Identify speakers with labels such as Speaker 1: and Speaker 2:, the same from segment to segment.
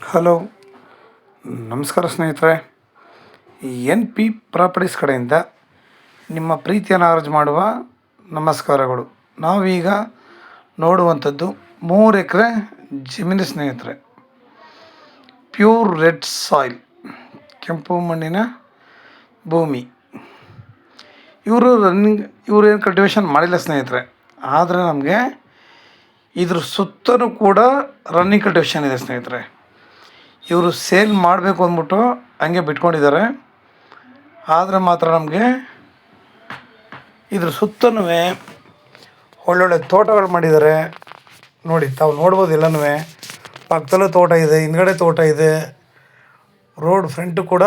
Speaker 1: Hello, ನಮಸ್ಕಾರ ಸ್ನೇಹಿತರೆ. N P properties ಕಡೆಯಿಂದ ನಿಮ್ಮ ಪ್ರೀತಿಯನ್ನು ಅರ್ಜಿ ಮಾಡುವ ನಮಸ್ಕಾರಗಳು. ನಾವೀಗ ನೋಡುವಂಥದ್ದು 3 ಎಕರೆ ಜಮೀನು ಸ್ನೇಹಿತರೆ. ಪ್ಯೂರ್ ರೆಡ್ ಸಾಯಿಲ್, ಕೆಂಪು ಮಣ್ಣಿನ ಭೂಮಿ. ಇವರೇನು ಕಲ್ಟಿವೇಷನ್ ಮಾಡಿಲ್ಲ ಸ್ನೇಹಿತರೆ. ಆದರೆ ನಮಗೆ ಇದ್ರ ಸುತ್ತಲೂ ಕೂಡ ರನ್ನಿಂಗ್ ಕಲ್ಟಿವೇಷನ್ ಇದೆ ಸ್ನೇಹಿತರೆ. ಇವರು ಸೇಲ್ ಮಾಡಬೇಕು ಅಂದ್ಬಿಟ್ಟು ಹಂಗೆ ಬಿಟ್ಕೊಂಡಿದ್ದಾರೆ. ಆದರೆ ಮಾತ್ರ ನಮಗೆ ಇದ್ರ ಸುತ್ತಲೂ ಒಳ್ಳೊಳ್ಳೆ ತೋಟಗಳು ಮಾಡಿದ್ದಾರೆ. ನೋಡಿ, ತಾವು ನೋಡ್ಬೋದು. ಎಲ್ಲನೂ ಪಕ್ಕದಲ್ಲೂ ತೋಟ ಇದೆ, ಹಿಂದ್ಗಡೆ ತೋಟ ಇದೆ, ರೋಡ್ ಫ್ರಂಟು ಕೂಡ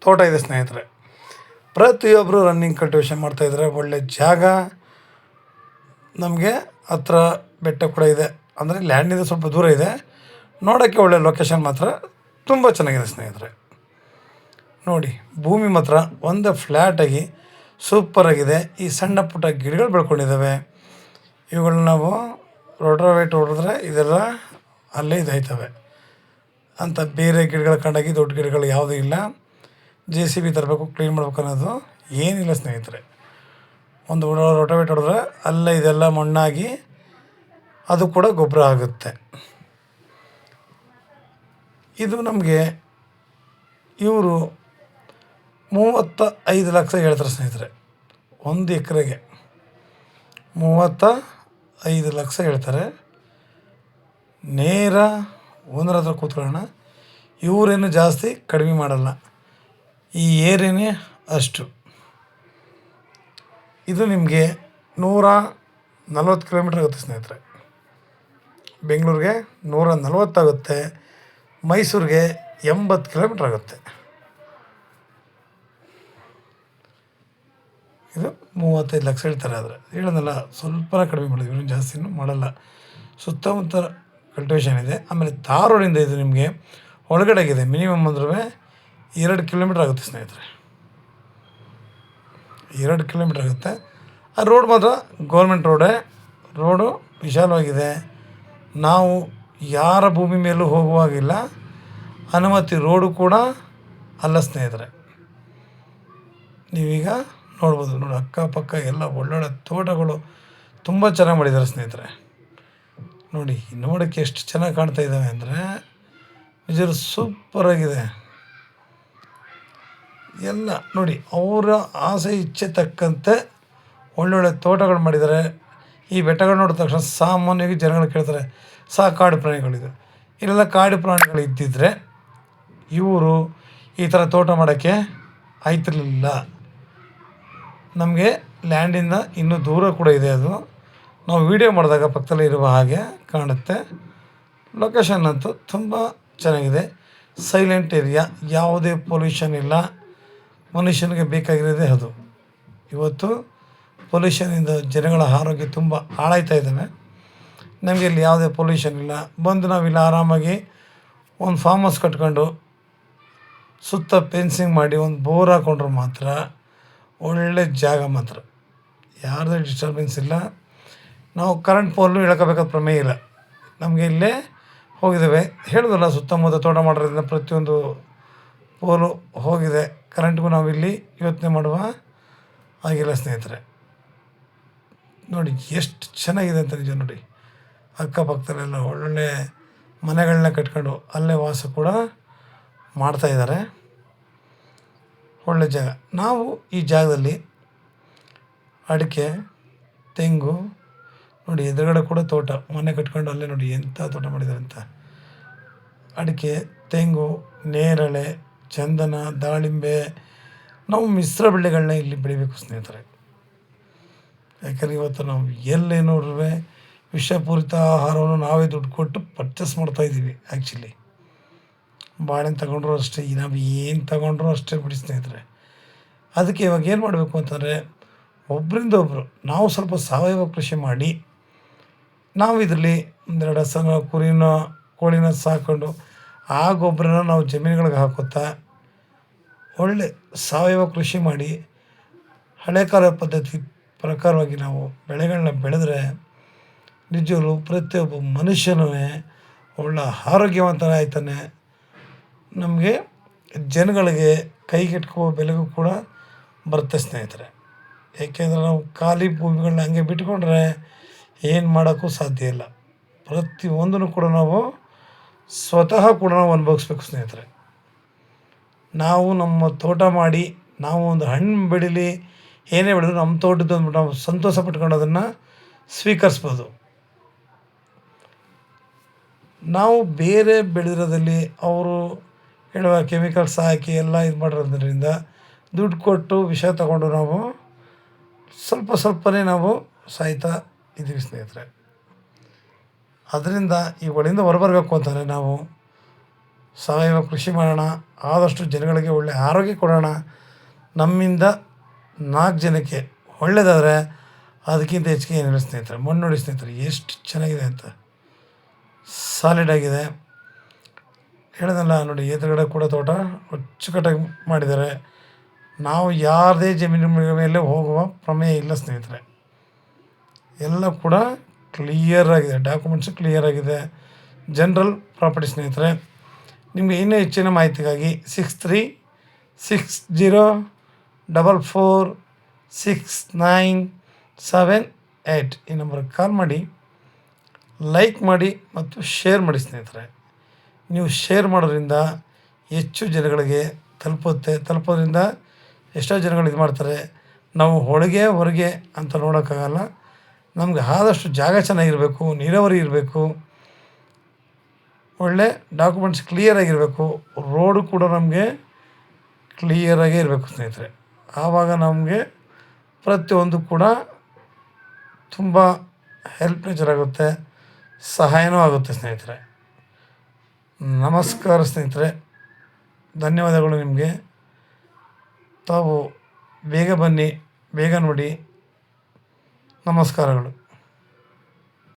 Speaker 1: ತೋಟ ಇದೆ ಸ್ನೇಹಿತರೆ. ಪ್ರತಿಯೊಬ್ಬರು ರನ್ನಿಂಗ್ ಕಲ್ಟಿವೇಷನ್ ಮಾಡ್ತಾಯಿದ್ದಾರೆ. ಒಳ್ಳೆ ಜಾಗ, ನಮಗೆ ಹತ್ರ ಬೆಟ್ಟ ಕೂಡ ಇದೆ. ಅಂದರೆ ಲ್ಯಾಂಡಿಂದ ಸ್ವಲ್ಪ ದೂರ ಇದೆ. ನೋಡೋಕ್ಕೆ ಒಳ್ಳೆ ಲೊಕೇಶನ್ ಮಾತ್ರ ತುಂಬ ಚೆನ್ನಾಗಿದೆ ಸ್ನೇಹಿತರೆ. ನೋಡಿ, ಭೂಮಿ ಮಾತ್ರ ಒಂದು ಫ್ಲ್ಯಾಟಾಗಿ ಸೂಪರಾಗಿದೆ. ಈ ಸಣ್ಣ ಪುಟ್ಟ ಗಿಡಗಳು ಬೆಳ್ಕೊಂಡಿದ್ದಾವೆ. ಇವುಗಳನ್ನ ನಾವು ರೋಟ್ರಾವೇಟ್ ಹೊಡೆದ್ರೆ ಇದೆಲ್ಲ ಅಲ್ಲೇ ಇದಾಯ್ತವೆ ಅಂತ. ಬೇರೆ ಗಿಡಗಳು ಕಂಡಾಗಿ ದೊಡ್ಡ ಗಿಡಗಳು ಯಾವುದೂ ಇಲ್ಲ. JCB ತರಬೇಕು, ಕ್ಲೀನ್ ಮಾಡ್ಬೇಕು ಅನ್ನೋದು ಏನಿಲ್ಲ ಸ್ನೇಹಿತರೆ. ಒಂದು ರೋಟ್ರಾವೇಟ್ ಹೊಡೆದ್ರೆ ಅಲ್ಲೇ ಇದೆಲ್ಲ ಮಣ್ಣಾಗಿ ಅದು ಕೂಡ ಗೊಬ್ಬರ ಆಗುತ್ತೆ. ಇದು ನಮಗೆ ಇವರು 35 ಲಕ್ಷ ಹೇಳ್ತಾರೆ ಸ್ನೇಹಿತರೆ. 1 ಎಕರೆಗೆ 35 ಲಕ್ಷ ಹೇಳ್ತಾರೆ. ನೇರ ಓನರ್ ಹತ್ರ ಕೂತ್ಕೊಳ್ಳೋಣ. ಇವರೇನು ಜಾಸ್ತಿ ಕಡಿಮೆ ಮಾಡಲ್ಲ. ಈ ಏರಿಯಾನೇ ಅಷ್ಟು. ಇದು ನಿಮಗೆ 140 ಕಿಲೋಮೀಟ್ರ್ ಆಗುತ್ತೆ ಸ್ನೇಹಿತರೆ. ಬೆಂಗಳೂರಿಗೆ 140 ಆಗುತ್ತೆ, ಮೈಸೂರಿಗೆ 80 ಕಿಲೋಮೀಟ್ರ್ ಆಗುತ್ತೆ. ಇದು 35 ಲಕ್ಷ ಹೇಳ್ತಾರೆ. ಆದರೆ ಹೇಳೋದಲ್ಲ, ಸ್ವಲ್ಪ ಕಡಿಮೆ ಮಾಡೋದು, ಇವ್ರನ್ನ ಜಾಸ್ತಿನೂ ಮಾಡಲ್ಲ. ಸುತ್ತಮುತ್ತ ಕಲ್ಟಿವೇಷನ್ ಇದೆ. ಆಮೇಲೆ ತಾರ್ ರೋಡಿಂದ ಇದು ನಿಮಗೆ ಒಳಗಡೆಗಿದೆ. ಮಿನಿಮಮ್ ಅಂದ್ರೂ 2 ಕಿಲೋಮೀಟ್ರ್ ಆಗುತ್ತೆ ಸ್ನೇಹಿತರೆ. 2 ಕಿಲೋಮೀಟ್ರ್ ಆಗುತ್ತೆ. ಆ ರೋಡ್ ಮಾತ್ರ ಗೌರ್ಮೆಂಟ್ ರೋಡು ವಿಶಾಲವಾಗಿದೆ. ನಾವು ಯಾರ ಭೂಮಿ ಮೇಲೂ ಹೋಗುವಾಗಿಲ್ಲ. ಅನುಮತಿ ರೋಡು ಕೂಡ ಅಲ್ಲ ಸ್ನೇಹಿತರೆ. ನೀವೀಗ ನೋಡ್ಬೋದು. ನೋಡಿ, ಅಕ್ಕಪಕ್ಕ ಎಲ್ಲ ಒಳ್ಳೊಳ್ಳೆ ತೋಟಗಳು ತುಂಬ ಚೆನ್ನಾಗಿ ಮಾಡಿದ್ದಾರೆ ಸ್ನೇಹಿತರೆ. ನೋಡಿ, ನೋಡೋಕ್ಕೆ ಎಷ್ಟು ಚೆನ್ನಾಗಿ ಕಾಣ್ತಾ ಇದ್ದಾವೆ ಅಂದರೆ ನಿಜ ಸೂಪರಾಗಿದೆ. ಎಲ್ಲ ನೋಡಿ, ಅವರ ಆಸೆ ಇಚ್ಛೆ ತಕ್ಕಂತೆ ಒಳ್ಳೊಳ್ಳೆ ತೋಟಗಳು ಮಾಡಿದ್ದಾರೆ. ಈ ಬೆಟ್ಟಗಳು ನೋಡಿದ ತಕ್ಷಣ ಸಾಮಾನ್ಯವಾಗಿ ಜನಗಳು ಕೇಳ್ತಾರೆ, ಕಾಡು ಪ್ರಾಣಿಗಳಿದೆ. ಇಲ್ಲೆಲ್ಲ ಕಾಡು ಪ್ರಾಣಿಗಳು ಇದ್ದಿದ್ದರೆ ಇವರು ಈ ಥರ ತೋಟ ಮಾಡೋಕ್ಕೆ ಆಯ್ತಿರಲಿಲ್ಲ. ನಮಗೆ ಲ್ಯಾಂಡಿಂದ ಇನ್ನೂ ದೂರ ಕೂಡ ಇದೆ. ಅದು ನಾವು ವೀಡಿಯೋ ಮಾಡಿದಾಗ ಪಕ್ಕದಲ್ಲೇ ಇರುವ ಹಾಗೆ ಕಾಣುತ್ತೆ. ಲೊಕೇಶನ್ ಅಂತೂ ತುಂಬ ಚೆನ್ನಾಗಿದೆ. ಸೈಲೆಂಟ್ ಏರಿಯಾ, ಯಾವುದೇ ಪೊಲ್ಯೂಷನ್ ಇಲ್ಲ. ಮನುಷ್ಯನಿಗೆ ಬೇಕಾಗಿರೋದೇ ಅದು. ಇವತ್ತು ಪೊಲ್ಯೂಷನಿಂದ ಜನಗಳ ಆರೋಗ್ಯ ತುಂಬ ಹಾಳಾಯ್ತಾ ಇದ್ದಾವೆ. ನಮಗೆ ಇಲ್ಲಿ ಯಾವುದೇ ಪೊಲ್ಯೂಷನ್ ಇಲ್ಲ. ಬಂದು ನಾವಿಲ್ಲಿ ಆರಾಮಾಗಿ ಒಂದು ಫಾರ್ಮ್ ಹೌಸ್ ಕಟ್ಕೊಂಡು ಸುತ್ತ ಫೆನ್ಸಿಂಗ್ ಮಾಡಿ ಒಂದು ಬೋರ್ ಹಾಕ್ಕೊಂಡ್ರೆ ಮಾತ್ರ ಒಳ್ಳೆ ಜಾಗ. ಮಾತ್ರ ಯಾರದೇ ಡಿಸ್ಟರ್ಬೆನ್ಸ್ ಇಲ್ಲ. ನಾವು ಕರೆಂಟ್ ಪೋಲು ಇಳ್ಕೋಬೇಕಾದ ಪ್ರಮೇಯ ಇಲ್ಲ. ನಮಗೆ ಇಲ್ಲೇ ಹೋಗಿದ್ದೇವೆ ಹೇಳಿದ್ವಲ್ಲ, ಸುತ್ತಮುತ್ತ ತೋಟ ಮಾಡೋದ್ರಿಂದ ಪ್ರತಿಯೊಂದು ಪೋಲು ಹೋಗಿದೆ. ಕರೆಂಟ್ಗೂ ನಾವಿಲ್ಲಿ ಯೋಚನೆ ಮಾಡುವ ಆಗಿಲ್ಲ ಸ್ನೇಹಿತರೆ. ನೋಡಿ ಎಷ್ಟು ಚೆನ್ನಾಗಿದೆ ಅಂತ. ನಿಜ ನೋಡಿ, ಅಕ್ಕಪಕ್ಕದಲ್ಲೆಲ್ಲ ಒಳ್ಳೊಳ್ಳೆ ಮನೆಗಳನ್ನ ಕಟ್ಕೊಂಡು ಅಲ್ಲೇ ವಾಸ ಕೂಡ ಮಾಡ್ತಾಯಿದ್ದಾರೆ. ಒಳ್ಳೆ ಜಾಗ. ನಾವು ಈ ಜಾಗದಲ್ಲಿ ಅಡಿಕೆ, ತೆಂಗು, ನೋಡಿ ಎದುರುಗಡೆ ಕೂಡ ತೋಟ, ಮನೆ ಕಟ್ಕೊಂಡು ಅಲ್ಲೇ ನೋಡಿ ಎಂಥ ತೋಟ ಮಾಡಿದ್ದಾರೆ ಅಂತ. ಅಡಿಕೆ, ತೆಂಗು, ನೇರಳೆ, ಚಂದನ, ದಾಳಿಂಬೆ, ನಾವು ಮಿಶ್ರ ಬೆಳೆಗಳನ್ನ ಇಲ್ಲಿ ಬೆಳಿಬೇಕು ಸ್ನೇಹಿತರೆ. ಯಾಕಂದರೆ ಇವತ್ತು ನಾವು ಎಲ್ಲೇ ನೋಡ್ರೂ ವಿಷಪೂರಿತ ಆಹಾರವನ್ನು ನಾವೇ ದುಡ್ಡು ಕೊಟ್ಟು ಪರ್ಚೇಸ್ ಮಾಡ್ತಾಯಿದ್ದೀವಿ. ಆ್ಯಕ್ಚುಲಿ ಬಾಳೆಹಣ್ಣು ತಗೊಂಡ್ರು ಅಷ್ಟೇ, ನಾವು ಏನು ತಗೊಂಡ್ರು ಅಷ್ಟೇ ಬಿಡಿ ಸ್ನೇಹಿತರೆ. ಅದಕ್ಕೆ ಇವಾಗ ಏನು ಮಾಡಬೇಕು ಅಂತಂದರೆ, ಒಬ್ಬರಿಂದ ಒಬ್ಬರು ನಾವು ಸ್ವಲ್ಪ ಸಾವಯವ ಕೃಷಿ ಮಾಡಿ, ನಾವು ಇದರಲ್ಲಿ 1-2 ಹಸನ, ಕುರಿನ, ಕೋಳಿನ ಸಾಕೊಂಡು ಆ ಗೊಬ್ಬರನ ನಾವು ಜಮೀನುಗಳಿಗೆ ಹಾಕುತ್ತಾ ಒಳ್ಳೆ ಸಾವಯವ ಕೃಷಿ ಮಾಡಿ ಹಳೆ ಕಾಲ ಪದ್ಧತಿ ಪ್ರಕಾರವಾಗಿ ನಾವು ಬೆಳೆಗಳನ್ನ ಬೆಳೆದ್ರೆ ನಿಜವಾಗ್ಲೂ ಪ್ರತಿಯೊಬ್ಬ ಮನುಷ್ಯನೂ ಒಳ್ಳೆ ಆರೋಗ್ಯವಂತನಾಗ್ತಾನೆ. ನಮಗೆ ಜನಗಳಿಗೆ ಕೈಗೆಟುಕುವ ಬೆಲೆಗೂ ಕೂಡ ಬರುತ್ತೆ ಸ್ನೇಹಿತರೆ. ಏಕೆಂದರೆ ನಾವು ಖಾಲಿ ಭೂಮಿಗಳನ್ನ ಹಂಗೆ ಬಿಟ್ಕೊಂಡ್ರೆ ಏನು ಮಾಡೋಕ್ಕೂ ಸಾಧ್ಯ ಇಲ್ಲ. ಪ್ರತಿಯೊಂದನ್ನು ಕೂಡ ನಾವು ಸ್ವತಃ ಕೂಡ ನಾವು ಅನುಭವಿಸ್ಬೇಕು ಸ್ನೇಹಿತರೆ. ನಾವು ನಮ್ಮ ತೋಟ ಮಾಡಿ ನಾವು ಒಂದು ಹಣ್ಣು ಬೆಳೀಲಿ, ಏನೇ ಬೆಳೆದ್ರು ನಮ್ಮ ತೋಟದ್ದು ಅಂದ್ಬಿಟ್ಟು ನಾವು ಸಂತೋಷ ಪಟ್ಕೊಂಡು ಅದನ್ನು ಸ್ವೀಕರಿಸ್ಬೋದು. ನಾವು ಬೇರೆ ಬೆಳೆದಿರೋದಲ್ಲಿ ಅವರು ಹೇಳುವ ಕೆಮಿಕಲ್ಸ್ ಹಾಕಿ ಎಲ್ಲ ಇದು ಮಾಡಿರೋದ್ರಿಂದ ದುಡ್ಡು ಕೊಟ್ಟು ವಿಷ ತಗೊಂಡು ನಾವು ಸ್ವಲ್ಪನೇ ನಾವು ಸಾಯ್ತಾ ಇದ್ದೀವಿ ಸ್ನೇಹಿತರೆ. ಅದರಿಂದ ಈ ಒಳಿಂದ ಹೊರಬರಬೇಕು ಅಂತಂದರೆ ನಾವು ಸಾವಯವ ಕೃಷಿ ಮಾಡೋಣ, ಆದಷ್ಟು ಜನಗಳಿಗೆ ಒಳ್ಳೆಯ ಆರೋಗ್ಯ ಕೊಡೋಣ. ನಮ್ಮಿಂದ 4 ಜನಕ್ಕೆ ಒಳ್ಳೆಯದಾದರೆ ಅದಕ್ಕಿಂತ ಹೆಚ್ಚಿಗೆ ಏನಿಲ್ಲ ಸ್ನೇಹಿತರೆ. ಮಣ್ಣು ನೋಡಿ ಸ್ನೇಹಿತರೆ ಎಷ್ಟು ಚೆನ್ನಾಗಿದೆ ಅಂತ, ಸಾಲಿಡಾಗಿದೆ. ಹೇಳಿದ್ನಲ್ಲ ನೋಡಿ, ಎದುರುಗಡೆ ಕೂಡ ತೋಟ ಅಚ್ಚುಕಟ್ಟಾಗಿ ಮಾಡಿದ್ದಾರೆ. ನಾವು ಯಾರದೇ ಜಮೀನಿನ ಮೇಲೆ ಹೋಗುವ ಪ್ರಮೇಯ ಇಲ್ಲ ಸ್ನೇಹಿತರೆ. ಎಲ್ಲ ಕೂಡ ಕ್ಲಿಯರ್ ಆಗಿದೆ, ಡಾಕ್ಯುಮೆಂಟ್ಸು ಕ್ಲಿಯರ್ ಆಗಿದೆ. ಜನರಲ್ ಪ್ರಾಪರ್ಟಿ ಸ್ನೇಹಿತರೆ. ನಿಮಗೆ ಇನ್ನೂ ಹೆಚ್ಚಿನ ಮಾಹಿತಿಗಾಗಿ 6360446978 ಈ ನಂಬರ್ಗೆ ಕಾಲ್ ಮಾಡಿ, ಲೈಕ್ ಮಾಡಿ ಮತ್ತು ಶೇರ್ ಮಾಡಿ ಸ್ನೇಹಿತರೆ. ನೀವು ಶೇರ್ ಮಾಡೋದ್ರಿಂದ ಹೆಚ್ಚು ಜನಗಳಿಗೆ ತಲುಪೋದ್ರಿಂದ ಎಷ್ಟೋ ಜನಗಳು ಇದು ಮಾಡ್ತಾರೆ. ನಾವು ಹೊರಗೆ ಅಂತ ನೋಡೋಕ್ಕಾಗಲ್ಲ. ನಮ್ಗೆ ಆದಷ್ಟು ಜಾಗ ಚೆನ್ನಾಗಿರಬೇಕು, ನೀರಾವರಿ ಇರಬೇಕು, ಒಳ್ಳೆ ಡಾಕ್ಯುಮೆಂಟ್ಸ್ ಕ್ಲಿಯರಾಗಿರಬೇಕು, ರೋಡು ಕೂಡ ನಮಗೆ ಕ್ಲಿಯರಾಗೇ ಇರಬೇಕು ಸ್ನೇಹಿತರೆ. ಆವಾಗ ನಮಗೆ ಪ್ರತಿಯೊಂದು ಕೂಡ ತುಂಬ ಹೆಲ್ಪ್ ನೇಚರ್ ಆಗುತ್ತೆ, ಸಹಾಯನೂ ಆಗುತ್ತೆ ಸ್ನೇಹಿತರೆ. ನಮಸ್ಕಾರ ಸ್ನೇಹಿತರೆ, ಧನ್ಯವಾದಗಳು ನಿಮಗೆ. ತಾವು ಬೇಗ ಬನ್ನಿ, ಬೇಗ ನೋಡಿ. ನಮಸ್ಕಾರಗಳು.